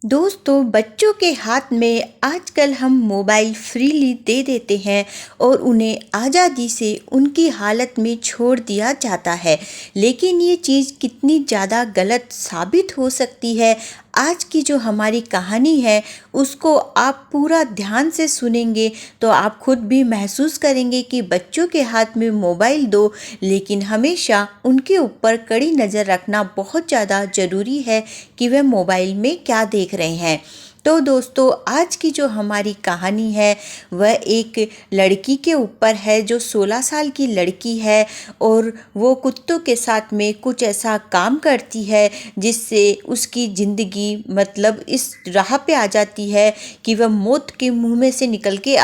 दोस्तों, बच्चों के हाथ में आजकल हम मोबाइल फ्रीली दे देते हैं और उन्हें आज़ादी से उनकी हालत में छोड़ दिया जाता है। लेकिन ये चीज़ कितनी ज़्यादा गलत साबित हो सकती है, आज की जो हमारी कहानी है उसको आप पूरा ध्यान से सुनेंगे तो आप खुद भी महसूस करेंगे कि बच्चों के हाथ में मोबाइल दो, लेकिन हमेशा उनके ऊपर कड़ी नज़र रखना बहुत ज़्यादा ज़रूरी है कि वह मोबाइल में क्या देख रहे हैं। तो दोस्तों, आज की जो हमारी कहानी है वह एक लड़की के ऊपर है जो 16 साल की लड़की है और वो कुत्तों के साथ में कुछ ऐसा काम करती है जिससे उसकी ज़िंदगी मतलब इस राह पे आ जाती है कि वह मौत के मुंह में से निकल के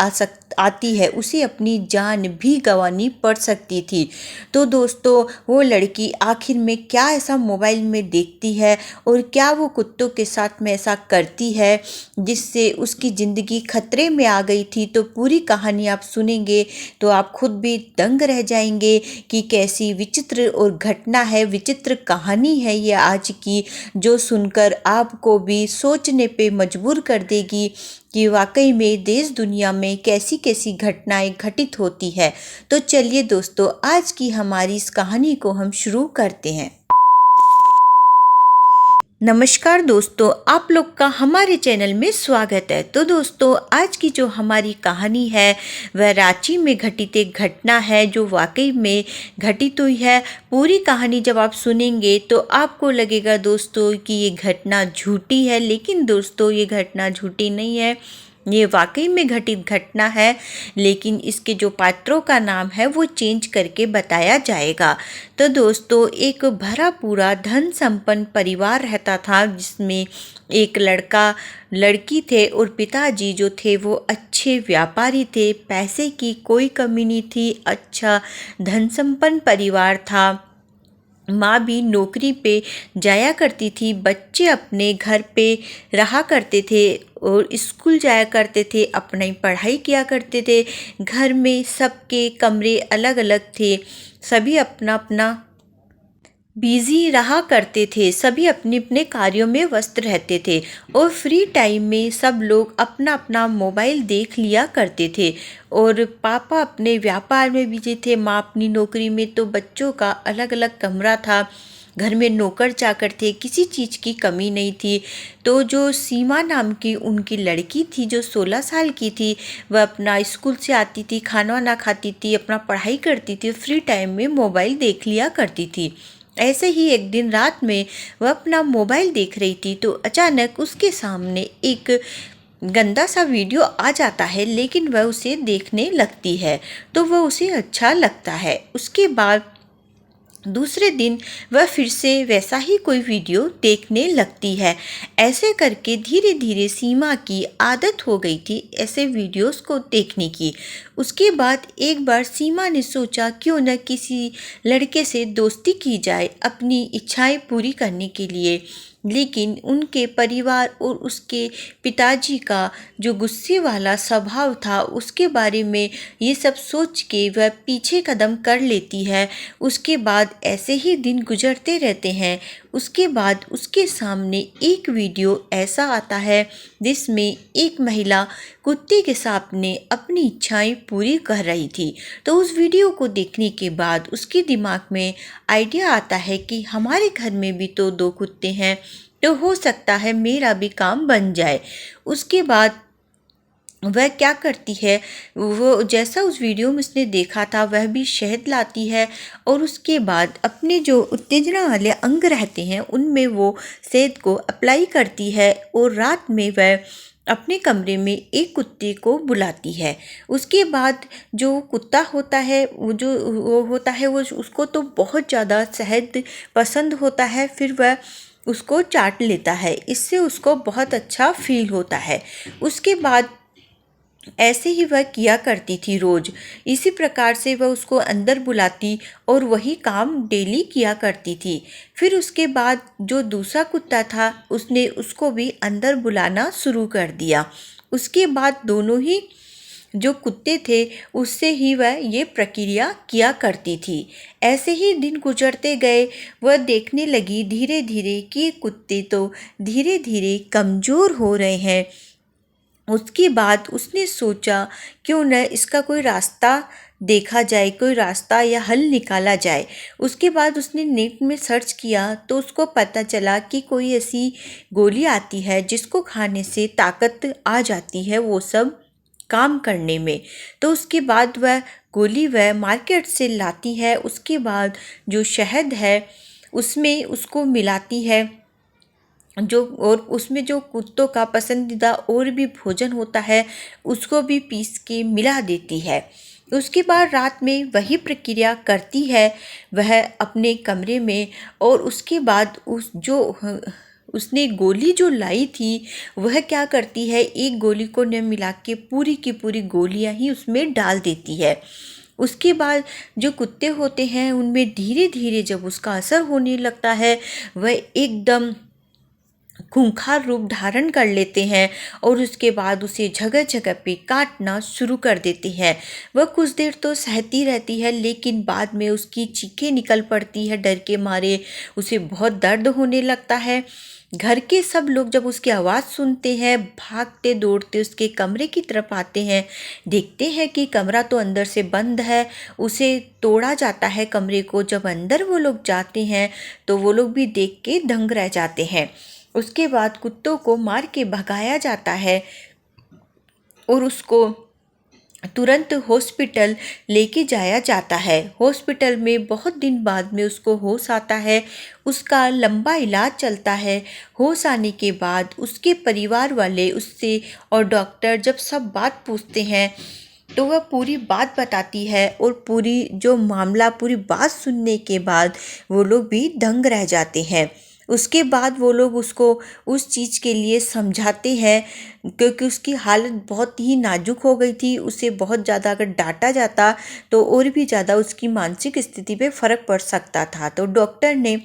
आती है। उसे अपनी जान भी गंवानी पड़ सकती थी। तो दोस्तों, वो लड़की आखिर में क्या ऐसा मोबाइल में देखती है और क्या वो कुत्तों के साथ में ऐसा करती है जिससे उसकी ज़िंदगी खतरे में आ गई थी। तो पूरी कहानी आप सुनेंगे तो आप खुद भी दंग रह जाएंगे कि कैसी विचित्र और घटना है, विचित्र कहानी है ये आज की, जो सुनकर आपको भी सोचने पे मजबूर कर देगी कि वाकई में देश दुनिया में कैसी कैसी घटनाएं घटित होती है। तो चलिए दोस्तों, आज की हमारी इस कहानी को हम शुरू करते हैं। नमस्कार दोस्तों, आप लोग का हमारे चैनल में स्वागत है। तो दोस्तों, आज की जो हमारी कहानी है वह रांची में घटित एक घटना है जो वाकई में घटित हुई है। पूरी कहानी जब आप सुनेंगे तो आपको लगेगा दोस्तों कि ये घटना झूठी है, लेकिन दोस्तों ये घटना झूठी नहीं है, ये वाकई में घटित घटना है। लेकिन इसके जो पात्रों का नाम है वो चेंज करके बताया जाएगा। तो दोस्तों, एक भरा पूरा धन संपन्न परिवार रहता था जिसमें एक लड़का लड़की थे और पिताजी जो थे वो अच्छे व्यापारी थे। पैसे की कोई कमी नहीं थी, अच्छा धन संपन्न परिवार था। माँ भी नौकरी पे जाया करती थी, बच्चे अपने घर पे रहा करते थे और स्कूल जाया करते थे, अपनी पढ़ाई किया करते थे। घर में सबके कमरे अलग अलग थे, सभी अपना अपना बिजी रहा करते थे, सभी अपने अपने कार्यों में व्यस्त रहते थे और फ्री टाइम में सब लोग अपना अपना मोबाइल देख लिया करते थे। और पापा अपने व्यापार में बिजी थे, माँ अपनी नौकरी में। तो बच्चों का अलग अलग कमरा था, घर में नौकर चाकर थे, किसी चीज़ की कमी नहीं थी। तो जो सीमा नाम की उनकी लड़की थी जो 16 साल की थी, वह अपना स्कूल से आती थी, खाना वाना खाती थी, अपना पढ़ाई करती थी, फ्री टाइम में मोबाइल देख लिया करती थी। ऐसे ही एक दिन रात में वह अपना मोबाइल देख रही थी तो अचानक उसके सामने एक गंदा सा वीडियो आ जाता है, लेकिन वह उसे देखने लगती है तो वह उसे अच्छा लगता है। उसके बाद दूसरे दिन वह फिर से वैसा ही कोई वीडियो देखने लगती है। ऐसे करके धीरे धीरे सीमा की आदत हो गई थी ऐसे वीडियोस को देखने की। उसके बाद एक बार सीमा ने सोचा क्यों न किसी लड़के से दोस्ती की जाए अपनी इच्छाएं पूरी करने के लिए। लेकिन उनके परिवार और उसके पिताजी का जो गुस्से वाला स्वभाव था उसके बारे में ये सब सोच के वह पीछे कदम कर लेती है। उसके बाद ऐसे ही दिन गुजरते रहते हैं। उसके बाद उसके सामने एक वीडियो ऐसा आता है जिसमें एक महिला कुत्ते के सामने अपनी इच्छाएं पूरी कर रही थी। तो उस वीडियो को देखने के बाद उसके दिमाग में आइडिया आता है कि हमारे घर में भी तो 2 कुत्ते हैं, तो हो सकता है मेरा भी काम बन जाए। उसके बाद वह क्या करती है, वो जैसा उस वीडियो में उसने देखा था वह भी शहद लाती है और उसके बाद अपने जो उत्तेजना वाले अंग रहते हैं उनमें वो शहद को अप्लाई करती है और रात में वह अपने कमरे में एक कुत्ते को बुलाती है। उसके बाद जो कुत्ता होता है वो उसको तो बहुत ज़्यादा शहद पसंद होता है, फिर वह उसको चाट लेता है, इससे उसको बहुत अच्छा फील होता है। उसके बाद ऐसे ही वह किया करती थी रोज़। इसी प्रकार से वह उसको अंदर बुलाती और वही काम डेली किया करती थी। फिर उसके बाद जो दूसरा कुत्ता था उसने उसको भी अंदर बुलाना शुरू कर दिया। उसके बाद दोनों ही जो कुत्ते थे उससे ही वह ये प्रक्रिया किया करती थी। ऐसे ही दिन गुजरते गए। वह देखने लगी धीरे धीरे कि कुत्ते तो धीरे धीरे कमज़ोर हो रहे हैं। उसके बाद उसने सोचा क्यों न इसका कोई रास्ता देखा जाए, कोई रास्ता या हल निकाला जाए। उसके बाद उसने नेट में सर्च किया तो उसको पता चला कि कोई ऐसी गोली आती है जिसको खाने से ताकत आ जाती है वो सब काम करने में। तो उसके बाद वह गोली वह मार्केट से लाती है। उसके बाद जो शहद है उसमें उसको मिलाती है, जो और उसमें जो कुत्तों का पसंदीदा और भी भोजन होता है उसको भी पीस के मिला देती है। उसके बाद रात में वही प्रक्रिया करती है वह अपने कमरे में। और उसके बाद उसने गोली जो लाई थी वह क्या करती है, एक गोली को न मिला के पूरी की पूरी गोलियां ही उसमें डाल देती है। उसके बाद जो कुत्ते होते हैं उनमें धीरे धीरे जब उसका असर होने लगता है वह एकदम खूंखार रूप धारण कर लेते हैं और उसके बाद उसे जगह जगह पे काटना शुरू कर देते हैं। वह कुछ देर तो सहती रहती है लेकिन बाद में उसकी चीखें निकल पड़ती है, डर के मारे उसे बहुत दर्द होने लगता है। घर के सब लोग जब उसकी आवाज़ सुनते हैं भागते दौड़ते उसके कमरे की तरफ आते हैं। देखते हैं कि कमरा तो अंदर से बंद है, उसे तोड़ा जाता है कमरे को। जब अंदर वो लोग जाते हैं तो वो लोग भी देख के दंग रह जाते हैं। उसके बाद कुत्तों को मार के भगाया जाता है और उसको तुरंत हॉस्पिटल लेके जाया जाता है। हॉस्पिटल में बहुत दिन बाद में उसको होश आता है। उसका लंबा इलाज चलता है। होश आने के बाद उसके परिवार वाले उससे और डॉक्टर जब सब बात पूछते हैं तो वह पूरी बात बताती है और पूरी जो मामला पूरी बात सुनने के बाद वो लोग भी दंग रह जाते हैं। उसके बाद वो लोग उसको उस चीज़ के लिए समझाते हैं क्योंकि उसकी हालत बहुत ही नाजुक हो गई थी। उसे बहुत ज़्यादा अगर डांटा जाता तो और भी ज़्यादा उसकी मानसिक स्थिति पे फ़र्क पड़ सकता था। तो डॉक्टर ने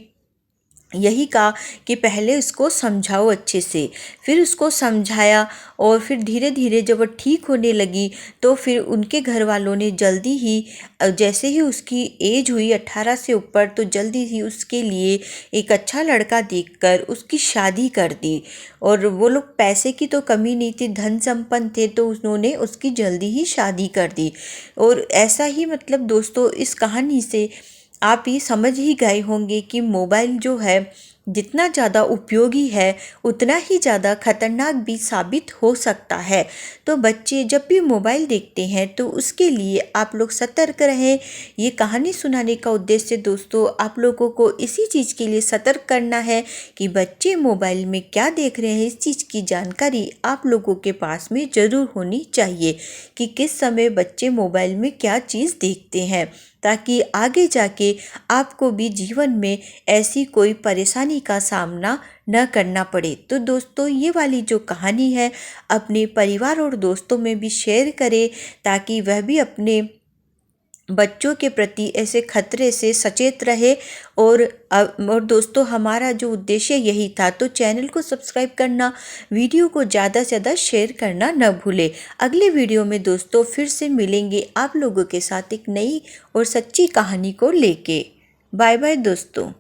यही कहा कि पहले उसको समझाओ अच्छे से। फिर उसको समझाया और फिर धीरे धीरे जब वो ठीक होने लगी तो फिर उनके घर वालों ने जल्दी ही जैसे ही उसकी एज हुई 18 से ऊपर तो जल्दी ही उसके लिए एक अच्छा लड़का देखकर उसकी शादी कर दी। और वो लोग पैसे की तो कमी नहीं थी, धन संपन्न थे, तो उन्होंने उसकी जल्दी ही शादी कर दी। और ऐसा ही मतलब दोस्तों इस कहानी से आप ये समझ ही गए होंगे कि मोबाइल जो है जितना ज़्यादा उपयोगी है उतना ही ज़्यादा खतरनाक भी साबित हो सकता है। तो बच्चे जब भी मोबाइल देखते हैं तो उसके लिए आप लोग सतर्क रहें। ये कहानी सुनाने का उद्देश्य दोस्तों आप लोगों को इसी चीज़ के लिए सतर्क करना है कि बच्चे मोबाइल में क्या देख रहे हैं, इस चीज़ की जानकारी आप लोगों के पास में ज़रूर होनी चाहिए कि किस समय बच्चे मोबाइल में क्या चीज़ देखते हैं, ताकि आगे जाके आपको भी जीवन में ऐसी कोई परेशानी का सामना न करना पड़े। तो दोस्तों ये वाली जो कहानी है अपने परिवार और दोस्तों में भी शेयर करें ताकि वह भी अपने बच्चों के प्रति ऐसे खतरे से सचेत रहे। और दोस्तों हमारा जो उद्देश्य यही था, तो चैनल को सब्सक्राइब करना, वीडियो को ज़्यादा से ज़्यादा शेयर करना न भूलें। अगले वीडियो में दोस्तों फिर से मिलेंगे आप लोगों के साथ एक नई और सच्ची कहानी को लेके। बाय बाय दोस्तों।